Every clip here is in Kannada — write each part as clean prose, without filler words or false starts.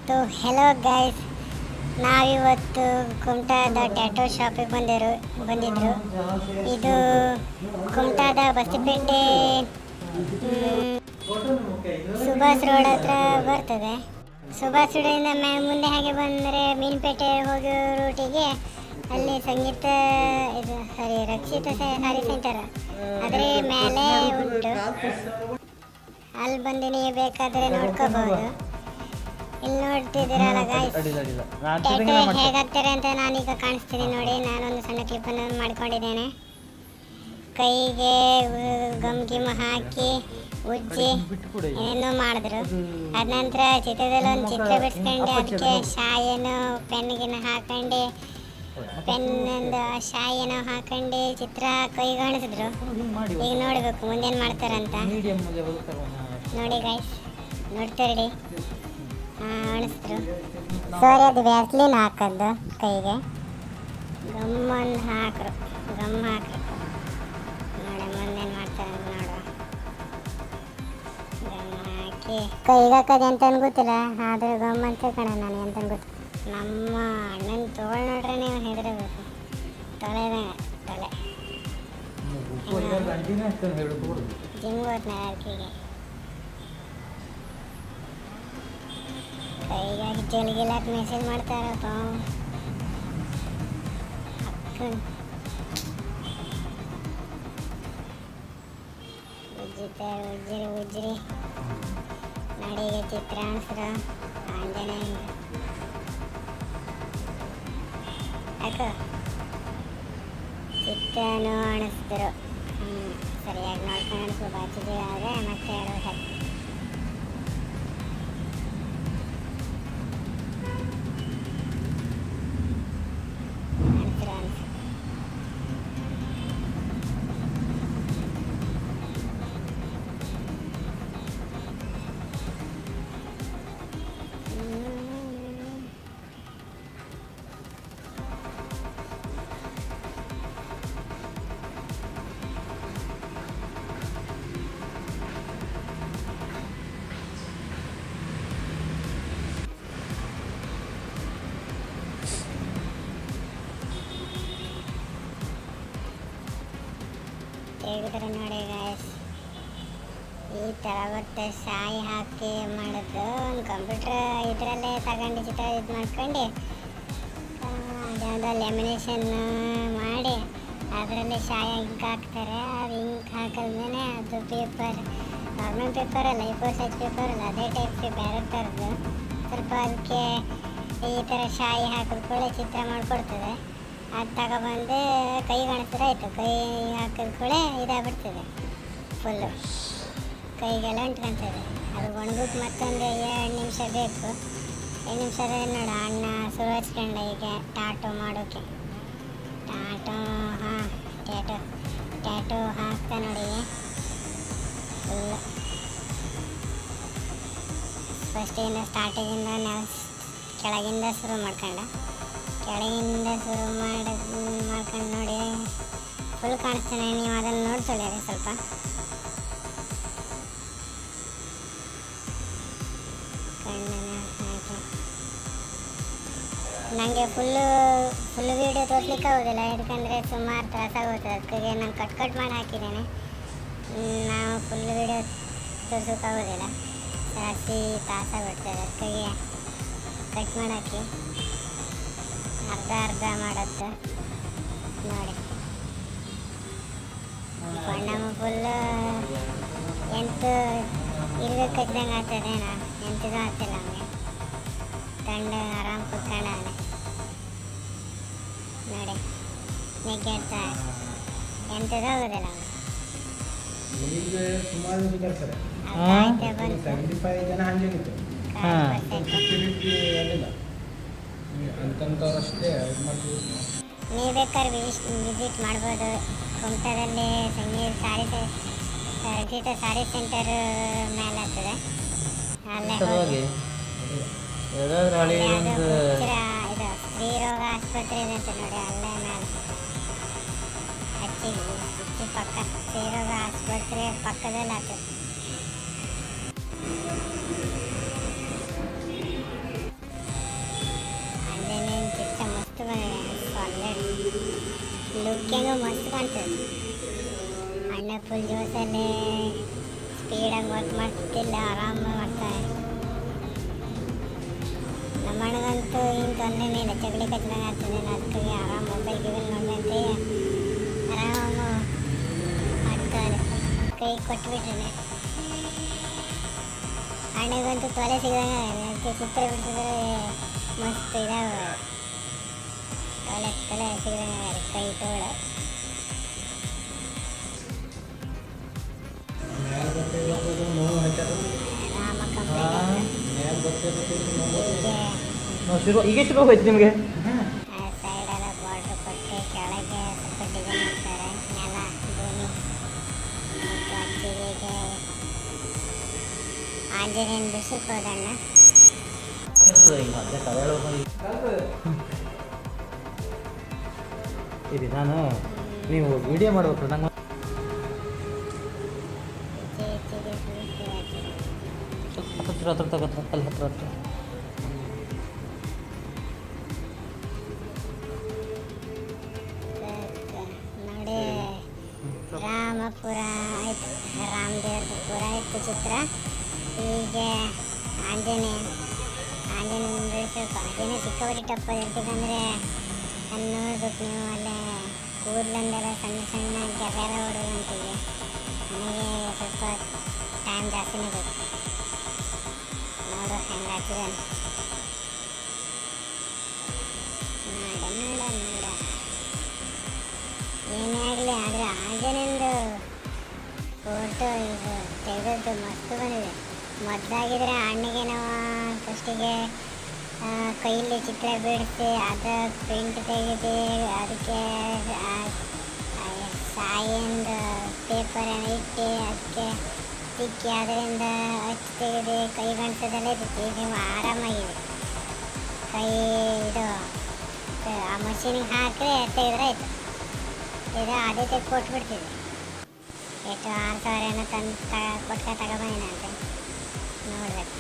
तो ಹೆಲೋ ಗೈಸ್, ನಾವಿವತ್ತು ಕುಮಟಾದ ಟ್ಯಾಟೋ ಶಾಪಿಗೆ ಬಂದಿದ್ರು. ಇದು ಕುಮಟಾದ ಬಸ್ತಿಪೇಟೆ ಸುಭಾಷ್ ರೋಡ್ ಹತ್ರ ಬರ್ತದೆ. ಸುಭಾಷ್ ರೋಡಿಂದ ಮುಂದೆ ಹಾಗೆ ಬಂದರೆ ಮೀನುಪೇಟೆ ಹೋಗೋ ರೂಟಿಗೆ ಅಲ್ಲಿ ಸಂಗೀತ ರಕ್ಷಿತ ಸಾರಿ ಸೆಂಟರ್ ಅದರ ಮೇಲೆ ಉಂಟು. ಅಲ್ಲಿ ಬಂದು ನೀವು ಬೇಕಾದರೆ ನೋಡ್ಕೋಬಹುದು. ಇಲ್ಲಿ ನೋಡ್ತಿದ್ದೀರಲ್ಲ ಗಾಯ್ಸ್, ಟ್ಯಾಟೋ ಹೇಗಾಗ್ತಾರೆ ಅಂತ ನಾನೀಗ ಕಾಣಿಸ್ತೀನಿ ನೋಡಿ. ನಾನೊಂದು ಸಣ್ಣ ಕ್ಲಿಪ್ಪನ್ನು ಮಾಡ್ಕೊಂಡಿದ್ದೇನೆ. ಕೈಗೆ ಗಮ್ ಗಿಮ್ ಹಾಕಿ ಉಜ್ಜಿ ಏನೋ ಮಾಡಿದ್ರು. ಅದ ನಂತರ ಚಿತ್ರದಲ್ಲಿ ಒಂದು ಚಿತ್ರ ಬಿಡಿಸ್ಕೊಂಡು ಅದಕ್ಕೆ ಶಾಯಿನೋ ಪೆನ್ಗಿನ ಹಾಕೊಂಡು ಪೆನ್ನೊಂದು ಶಾಯಿನೋ ಹಾಕೊಂಡು ಚಿತ್ರ ಕೈಗೆ ಕಾಣಿಸಿದ್ರು. ಈಗ ನೋಡಬೇಕು ಮುಂದೇನು ಮಾಡ್ತಾರಂತ ನೋಡಿ ಗಾಯ್ಸ್. ನೋಡ್ತಾರಡಿ ಅನಿಸಿದ್ರು. ಸಾರಿ, ಅದು ವ್ಯಾಸ್ಲಿನ್ ಹಾಕದ್ದು ಕೈಗೆ. ಗಮ್ಮನ್ನು ಹಾಕ್ರು ನೋಡಿ ಮುಂದೇನು ಮಾಡ್ತಾರೆ ನೋಡುವ. ಗಮ್ ಹಾಕಿ ಕೈಗೆ ಹಾಕೋದು ಎಂತಂದು ಗೊತ್ತಿಲ್ಲ, ಆದ್ರೆ ಗಮ್ ಅಂತ ಕಣ ನನಗೆ ಎಂತಂದು ಗೊತ್ತು. ನಮ್ಮ ಅಣ್ಣನ ತೋಳು ನೋಡ್ರೆ ನೀವು ಹೆದರಬೇಕು. ತೊಳೆ ಜಿಮ್ ಹೋದ್ನ ಅರ್ಕಿಗೆ ಕೈಗಾಗಿ ಜಲ್ಗಿಲಾಕ ಮೆಸೇಜ್ ಮಾಡ್ತಾರಪ್ಪ. ಉಜ್ಜಿರಿ ನಡಿಗೆ ಚಿತ್ರ ಅಣಿಸ್ರು ಆಂಜನೇಯ ಯಾಕೋ ಚಿತ್ರನೂ ಅಣಿಸಿದ್ರು. ಸರಿಯಾಗಿ ನೋಡ್ಕೊಂಡು ಅನಿಸ್ಬೋದು. ಬಾಚಿದ್ದೀವಿ ಆದರೆ ಮತ್ತೆ 2 ವರ್ಷ ಹೇಳಿದ್ರೆ ನೋಡಿ ಗಾಯ್ಸ್, ಈ ಥರ ಬರುತ್ತೆ. ಶಾಯಿ ಹಾಕಿ ಮಾಡೋದು ಒಂದು ಕಂಪ್ಯೂಟ್ರ್ ಇದರಲ್ಲೇ ತಗೊಂಡು ಚಿತ್ರ ಇದು ಮಾಡ್ಕೊಂಡು ಯಾವುದೋ ಲ್ಯಾಮಿನೇಷನ್ ಮಾಡಿ ಅದರಲ್ಲಿ ಶಾಯಿ ಇಂಕ್ ಹಾಕ್ತಾರೆ. ಅದು ಇಂಕ್ ಹಾಕಿದ್ಮೇಲೆ ಅದು ಪೇಪರ್ ನಾರ್ಮಲ್ ಪೇಪರ್ ಅಲ್ಲ, A4 ಸೈಜ್ ಪೇಪರ್ ಅಲ್ಲ, ಅದೇ ಟೈಪ್ ಬೇರೆ ಥರದ್ದು ಸ್ವಲ್ಪ ಅದಕ್ಕೆ ಈ ಥರ ಶಾಯಿ ಹಾಕಿದ ಕೂಡ ಚಿತ್ರ ಮಾಡಿಕೊಡ್ತದೆ. ಅದು ತಗೊಬಂದು ಕೈ ಕಾಣಿಸಿದ್ರೆ ಆಯಿತು. ಕೈ ಹಾಕಿದ ಕೂಡ ಇದಾಗ್ಬಿಡ್ತದೆ, ಫುಲ್ಲು ಕೈಗೆಲ್ಲ ಅಂಟ್ಕೊತದೆ. ಅದು ಒಣಗಕ್ಕೆ ಮತ್ತೊಂದು 2 ನಿಮಿಷ ಬೇಕು. 2 ನಿಮಿಷದ ನೋಡು ಅಣ್ಣ ಸುರಿಸ್ಕೊಂಡ ಈಗ ಟಾಟೋ ಮಾಡೋಕ್ಕೆ. ಟ್ಯಾಟೋ ಹಾಕ್ತಾ ನೋಡಿ ಫುಲ್ಲು. ಫಸ್ಟಿಂದ ಸ್ಟಾರ್ಟಿಂಗಿಂದ ನಾವು ಕೆಳಗಿಂದ ಶುರು ಮಾಡ್ಕೊಂಡು ನೋಡಿ ಫುಲ್ ಕಾಣಿಸ್ತಾನೆ. ನೀವು ಅದನ್ನು ನೋಡ್ಕೊಳ್ಳಿ ಸ್ವಲ್ಪ. ಕಣ್ಣನ್ನು ಹಾಕಿ ನನಗೆ ಫುಲ್ಲು ವೀಡಿಯೋ ತೋರಿಸ್ಲಿಕ್ಕೆ ಆಗೋದಿಲ್ಲ, ಯಾಕಂದರೆ ಸುಮಾರು ತ್ರಾಸಾಗುತ್ತೆ. ಅದಕ್ಕೆ ನಾನು ಕಟ್ ಮಾಡಿ ಹಾಕಿದ್ದೇನೆ. ನಾವು ಫುಲ್ ವೀಡಿಯೋ ತೋರಿಸೋಕ್ಕಾಗೋದಿಲ್ಲ, ಜಾಸ್ತಿ ತ್ರಾಸಾಗ್ಬಿಡ್ತದೆ. ಅದಕ್ಕಾಗಿ ಕಟ್ ಮಾಡಿ ಹಾಕಿ ಅರ್ಧ ಮಾಡೋದು ನೋಡಿ. ನಮ್ಮ ಫುಲ್ಲು ಇರ್ಬೇಕು ಕಚ್ಚಿದಂಗೆ ಆಗ್ತದೆ. ಎಂಥದ್ದು ಆಗ್ತಿಲ್ಲ ನಮಗೆ. ತಂಡು ಆರಾಮ್ ಕುತ್ಕೊಂಡವನೆ ನೋಡಿ, ನೆಗ್ಗೆಡ್ತಾ ಎಂಥದ್ದು ಆಗೋದಿಲ್ಲ ಅವನು. ನೀವು ಬೇಕಾದ್ರೆ ವಿಸಿಟ್ ಮಾಡ್ಬೋದು. ಕುಮಟಾದಲ್ಲಿ ರಕ್ಷಿತ ಸಾರಿ ಸೆಂಟರ್ ಮೇಲೆ ಆಗ್ತದೆ. ಅಲ್ಲೇ ಇದು ಸ್ತ್ರೀ ರೋಗ ಆಸ್ಪತ್ರೆ ಇದೆ ಅಂತ ನೋಡಿ, ಅಲ್ಲೇ ಮೇಲೆ ಹಚ್ಚಿ ಪಕ್ಕ ಸ್ತ್ರೀ ರೋಗ ಆಸ್ಪತ್ರೆ ಪಕ್ಕದಲ್ಲಿ ಆಗ್ತದೆ. ಲುಕ್ ಹೆಂಗೋ ಮಸ್ತ್ ಕಾಣ್ತದೆ. ಅಣ್ಣ ಫುಲ್ ಜೋಸಲ್ಲಿ ಸ್ಪೀಡಾಗಿ ವರ್ಕ್ ಮಾಡ್ತಿಲ್ಲ, ಆರಾಮಾಗಿ ಮಾಡ್ತಾರೆ. ನಮ್ಮ ಅಣ್ಣಗಂತೂ ಏನು ತೊಂದರೆನೇ ಇಲ್ಲ, ಚಗಡಿ ಕಚ್ದಂಗೆ ಆಗ್ತದೆ. ಅದಕ್ಕಾಗಿ ಆರಾಮ ಮೊಬೈಲ್ ಗಿಬೈಲ್ ನೋಡ್ದಂತೆ ಆರಾಮ ಮಾಡ್ತಾರೆ. ಕೈ ಕೊಟ್ಬಿಟ್ರೆ ಅಣ್ಣಗಂತೂ ತೊಲೆ ಸಿಗದಂಗೆ ಅದಕ್ಕೆ ಚಿತ್ರ ಬಿಡಿಸಿದ್ರೆ ಮಸ್ತ್ ಇದಾವೆ. ತೊಲೆ ಸಿಗದಂಗೆ ಕೈ ತೋಳು. ರಾಮ ಈಗ ಶುರು ಹೋಯ್ತು ನಿಮಗೆ. ಸೈಡೆಲ್ಲ ಬಾರ್ಡ್ರ್ ಕೊಟ್ಟು ಕೆಳಗೆ ಸ್ವಲ್ಪ ಡಿಸೈನ್ ಮಾಡ್ತಾರೆ. ನೆಲ ಭೂಮಿ ಮತ್ತು ಅಚ್ಚಿಗೆ ಆಂಜನೇಯನ ಬಿಡಿಸಕ್ಕೆ ಹೋದಣ್ಣ. ಇದು ನಾನು ನೀವು ವಿಡಿಯೋ ಮಾಡ್ಬೇಕು ನಂಗೆ. ಹತ್ರ ತಗೋತ್ರ ಅಲ್ಲಿ ಹತ್ರ ನೋಡಿ ರಾಮಪುರ ಆಯ್ತು, ರಾಮದೇವ್ರದ್ದು ಪುರ ಆಯ್ತು ಚಿತ್ರ. ಈಗ ಆಂಜನೇಯ ಬಿಡಿಸ್ಬೇಕು. ಆಂಜನೇಯ ಸಿಕ್ಕಾಪಟ್ಟೆ ಟಪ್ಪ ಇರ್ಬೇಕಂದ್ರೆ ಅಲ್ಲಿ ನೋಡ್ಬೇಕು ನೀವು. ಅಲ್ಲೇ ಕೂದಲಂದೆಲ್ಲ ಸಣ್ಣ ಸಣ್ಣ ಗೆರೆಲ್ಲ ಹೊಡೋದಂತಿದೆ. ನನಗೆ ಸ್ವಲ್ಪ ಟೈಮ್ ಜಾಸ್ತಿನೇ ಬೇಕು. ನೋಡು ಹೆಂಗೆ ಹಾಕಿದಾನೆ. ನೋಡ ಏನೇ ಆಗಲಿ, ಆದರೆ ಆಂಜನೇಯಂದು ಫೋಟೋ ಇದು ತೆಗೆದು ಮಸ್ತ್ ಬಂದಿದೆ. ಮೊದಲಾಗಿದ್ರೆ ಅಣ್ಣಗೆ ನಾವು ಫಸ್ಟಿಗೆ ಕೈಯಲ್ಲಿ ಚಿತ್ರ ಬಿಡಿಸಿ ಅದು ಪ್ರಿಂಟ್ ತೆಗೆದು ಅದಕ್ಕೆ ಸಾಯಿಂದ ಪೇಪರನ್ನು ಇಟ್ಟು ಅದಕ್ಕೆ ತಿಕ್ಕಿ ಅದರಿಂದ ಹಚ್ಚಿ ತೆಗೆದು ಕೈ ಗಂಟದಲ್ಲೇ ಇರುತ್ತೆ. ಈಗ ಆರಾಮಾಗಿದೆ. ಕೈ ಇದು ಆ ಮಷೀನಿಗೆ ಹಾಕಿ ತೆಗೆದ್ರೆ ಆಯಿತು. ಇದು ಅದೇ ತೆಗೆದು ಕೊಟ್ಬಿಡ್ತಿದ್ದೆ. ಎಷ್ಟು 6,000 ತಂದು ಕೊಟ್ಟ ತಗೊಬಂದಿನಂತೆ. ನೋಡ್ಬೇಕು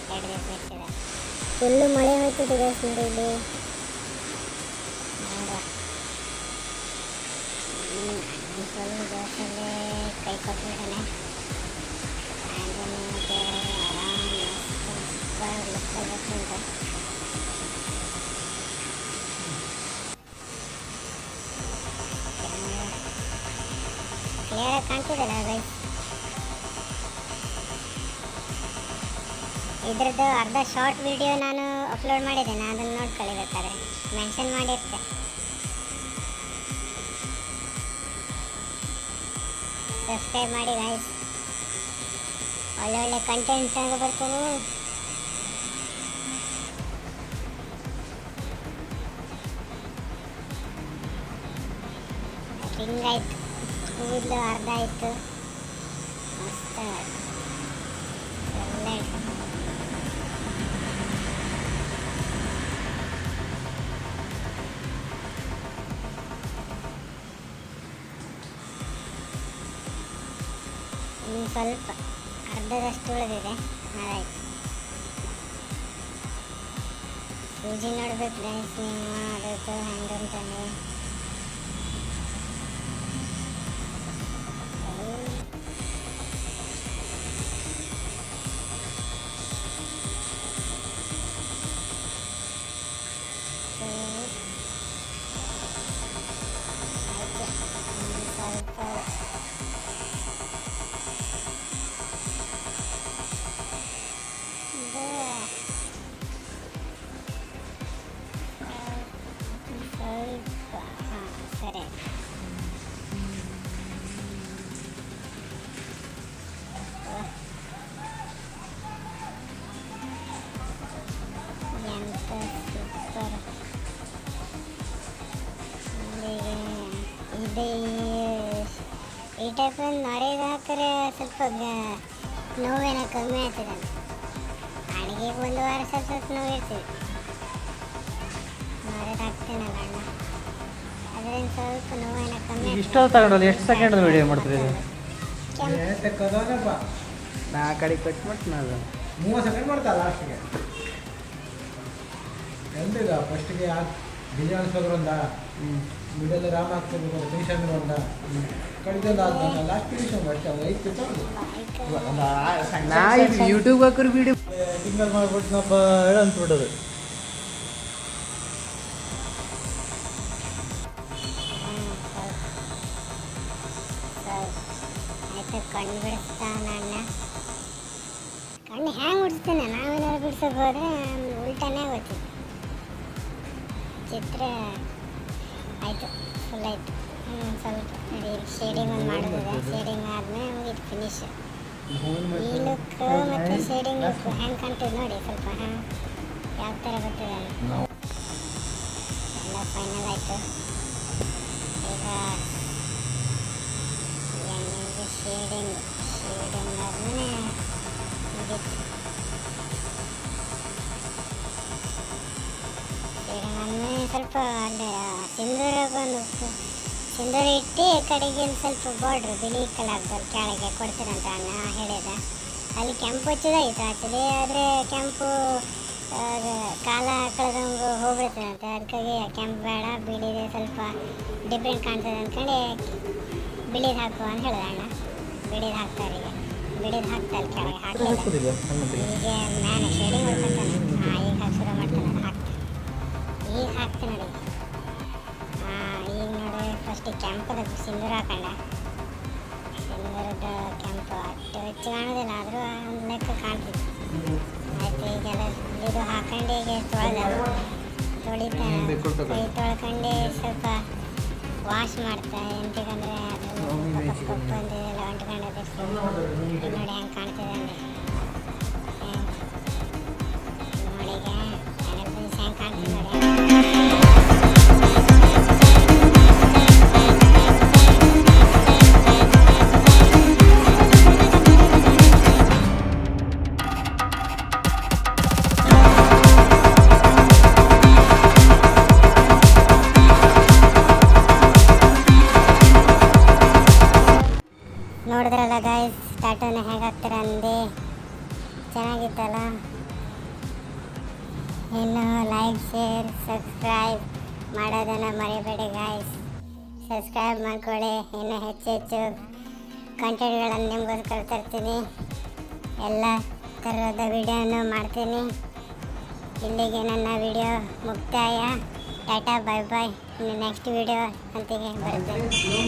2 ದಿವಸ ಇರ್ತಿದೆ. ಫುಲ್ಲು ಮಳೆ ಹೋಯ್ತಿದೆ ಗೈಸ್ ನೋಡಿ ಇಲ್ಲಿ. ನೋಡುವ ಫುಲ್ ದೋಸೆಲ್ಲೇ ಕೈ ಕೊಟ್ಬಿಡನೆ. ಆಂಜನೇಯಗೆ ಆರಾಮ್ ಸೂಪರ್ ಲುಕ್ ಆಗುತ್ತಂತೆ. ಕ್ಲಿಯರಾಗಿ ಕಾಣ್ತಿದ್ದಲ್ಲ ಗೈಸ್. ಇದ್ರದ್ದು ಅರ್ಧ ಶಾರ್ಟ್ ವಿಡಿಯೋ ನಾನು ಅಪ್ಲೋಡ್ ಮಾಡಿದ್ದೇನೆ, ಅದನ್ನು ನೋಡ್ಕೊಳ್ಳಿ ಬೇಕಾದ್ರೆ, ಮೆನ್ಷನ್ ಮಾಡಿರ್ತೆ. ಸಬ್ಸ್ಕ್ರೈಬ್ ಮಾಡಿ ಗೈಸ್, ಒಳ್ಳೊಳ್ಳೆ ಕಂಟೆಂಟ್ ಆಗಿ ಬರ್ತದೆ. ರಿಂಗ್ ಆಯ್ತು, ಕೂದಲು ಅರ್ಧ ಆಯಿತು, ಮಸ್ತ್ ಒಳ್ಳೆ ಇನ್ನು ಸ್ವಲ್ಪ ಅರ್ಧದಷ್ಟು ಉಳಿದಿದೆ. ಆಯ್ತು, ಸೂಜಿ ನೋಡ್ಬೇಕು ಗೈಸ್ ನೀವು, ಅದಕ್ಕೆ ಹೆಂಗಂತಂದ್ರೆ ಸರಿ. ಎಂತ ಸೂಪರ್. ಇದು ಈ ಟೈಪ್ ನೊರೆಗೆ ಹಾಕಿದ್ರೆ ಸ್ವಲ್ಪ ನೋವೇನ ಕಮ್ಮಿ ಆಗ್ತದೆ. ಅಡುಗೆಗೆ 1 ವಾರ ಸ್ವಲ್ಪ ನೋವು ಇರ್ತದೆ. ನೊರೆಗೆ ಹಾಕ್ತೇನಲ್ಲ ಅಣ್ಣ, ಅದರಿಂದ ಸ್ವಲ್ಪ ನೋವೇನ ಕಮ್ಮಿ. ಇಷ್ಟೊತ್ತು ತಗೊಂಡಲ್ಲ, ಎಷ್ಟು ಸೆಕೆಂಡ್ ವಿಡಿಯೋ ಮಾಡ್ತೀರಿ ಇದು? ನಾ ಕಡೆ ಕಟ್ ಮಾಡ್ತೀನಿ. ಅದು 30 ಸೆಕೆಂಡ್ ಮಾಡ್ತಾ ಲಾಸ್ಟಿಗೆ. ಎಂದಿಗ ಫಸ್ಟಿಗೆ ಡಿಸೈನ್ ಅನ್ಸ್ಬೇಕ್ರಂದ ಮಿಡಲ್ ರಾಮ ಆಗ್ತದೆ ಫಿನಿಶನ್ ಬಂದ ಕಡಿದೆಲ್ಲ ಆದ ಲಾಸ್ಟ್ ಫಿನಿಶನ್ ಅಷ್ಟೇ ಅದು 5 ಪೇಪರ್ ನಾ ಯೂಟ್ಯೂಬ್ ಹಾಕೋರು ವಿಡಿಯೋ ಸಿಂಗಲ್ ಮಾಡ್ಬಿಟ್ಟು ನಾವು ಹೇಳ ಅಂದ್ಬಿಡೋದು ಆಯ್ತು ಕಣ್ಣು ಬಿಡಿಸ್ತಾನ ಅಣ್ಣ ಕಣ್ಣು ಹ್ಯಾಂಗೆ ಬಿಡಿಸ್ತಾನೆ ನಾವೇನಾದ್ರು ಬಿಡ್ಸೋಕೆ ಹೋದ್ರೆ ಉಲ್ಟಾನೇ ಹೋಗ್ತೀವಿ ಚಿತ್ರ ಆಯಿತು ಫುಲ್ ಆಯಿತು ಸ್ವಲ್ಪ ಶೇಡಿಂಗ್ ಒಂದು ಮಾಡೋದಿದೆ ಶೇಡಿಂಗ್ ಆದಮೇಲೆ ಮುಗೀತು ಫಿನಿಶ್ ಈ ಲುಕ್ ಮತ್ತು ಶೇಡಿಂಗ್ ಲುಕ್ ಹೆಂಗೆ ಕಾಣ್ತದೆ ನೋಡಿ ಸ್ವಲ್ಪ ಯಾವ ಥರ ಬರ್ತದೆ ಎಲ್ಲ ಫೈನಲ್ ಆಯಿತು ಈಗ ಎಣ್ಣೆಗೆ ಶೇಡಿಂಗ್ ಆದಮೇಲೆ ಮುಗೀತು ಶೇಡಿಂಗ್ ಆದಮೇಲೆ ಸ್ವಲ್ಪ ಅಲ್ಲಿ ಸಿಂಧೂರ ಬಂದು ಸಿಂಧೂರ ಇಟ್ಟು ಕಡೆಗೆ ಒಂದು ಸ್ವಲ್ಪ ಬಾರ್ಡ್ರು ಬಿಳಿ ಕಲರ್ದಲ್ಲಿ ಕೆಳಗೆ ಕೊಡ್ತೀರಂತ ಅಣ್ಣ ಹೇಳಿದ ಅಲ್ಲಿ ಕೆಂಪು ಹಚ್ಚಿದಾಯ್ತು ಆ್ಯಕ್ಚುಲಿ ಆದರೆ ಕೆಂಪು ಕಾಲ ಕಳೆದಂಗೆ ಹೋಗ್ಬಿಡ್ತದಂತೆ ಅದಕ್ಕಾಗಿ ಕೆಂಪು ಬೇಡ ಬಿಳಿದೆ ಸ್ವಲ್ಪ ಡಿಫ್ರೆಂಟ್ ಕಾಣ್ತದೆ ಅಂದ್ಕೊಂಡು ಬಿಳಿದು ಹಾಕುವ ಅಂತ ಹೇಳಿದ ಅಣ್ಣ ಬಿಳಿದು ಹಾಕ್ತಾರೆ ಈಗ ಬಿಳಿದು ಹಾಕ್ತಾರೆ ಕೆಳಗೆ ಹಾಕಲಿಲ್ಲ ಈಗ ಮ್ಯಾನೆ ಶೇಡಿಂಗ್ ಮಾಡ್ಕೊತಾನೆ ಈಗ ಶುರು ಮಾಡ್ತಾನೆ ಈಗ ಹಾಕ್ತೀನಿ ನೋಡಿ ಈಗ ನೋಡಿ ಫಸ್ಟಿಗೆ ಕೆಂಪದ ಸಿಂಧೂರ ಹಾಕೊಂಡೆ ಸಿಂಧೂರದ ಕೆಂಪು ಅಷ್ಟು ಹೆಚ್ಚು ಕಾಣೋದಿಲ್ಲ ಆದರೂ ಒಂದು ಲೆಕ್ಕ ಕಾಣ್ತಿತ್ತು ಆಯ್ತು ಈಗೆಲ್ಲ ಇದು ಹಾಕೊಂಡು ಈಗ ತೊಳಿತಾನೆ ಕೈ ತೊಳ್ಕೊಂಡು ಸ್ವಲ್ಪ ವಾಶ್ ಮಾಡ್ತಾರೆ ಎಂತಕ್ಕಂದರೆ ಅದು ಕಪ್ಪು ಅಂತ ಎಲ್ಲ ಅಂಟ್ಕೊಂಡಿದೆ ನೋಡಿ ಹೆಂಗೆ ಕಾಣ್ತಿದೆ ಅಂದರೆ ನೋಡಿಗೆ ಹೆಂಗೆ ಕಾಣ್ತಿದೆ ನೋಡಿ ನೋಡಿದ್ರಲ್ಲ ಗಾಯ್ಸ್ ಟಾಟೋನ ಹೇಗೆ ಹಾಕ್ತೀರ ಅಂದು ಚೆನ್ನಾಗಿತ್ತಲ್ಲ ಇನ್ನು ಲೈಕ್ ಶೇರ್ ಸಬ್ಸ್ಕ್ರೈಬ್ ಮಾಡೋದನ್ನು ಮರಿಬೇಡಿ ಗಾಯ್ಸ್ ಸಬ್ಸ್ಕ್ರೈಬ್ ಮಾಡ್ಕೊಳ್ಳಿ ಇನ್ನು ಹೆಚ್ಚು ಕಂಟೆಂಟ್ಗಳನ್ನು ನಿಮಗೋಸ್ಕರ ತರ್ತೀನಿ ಎಲ್ಲ ಥರದ ವಿಡಿಯೋನು ಮಾಡ್ತೀನಿ ಇಲ್ಲಿಗೆ ನನ್ನ ವಿಡಿಯೋ ಮುಕ್ತಾಯ ಟಾಟಾ ಬೈ ಬಾಯ್ ಇನ್ನು ನೆಕ್ಸ್ಟ್ ವಿಡಿಯೋ ಅಂತಿಗೆ ಬರ್ತೇನೆ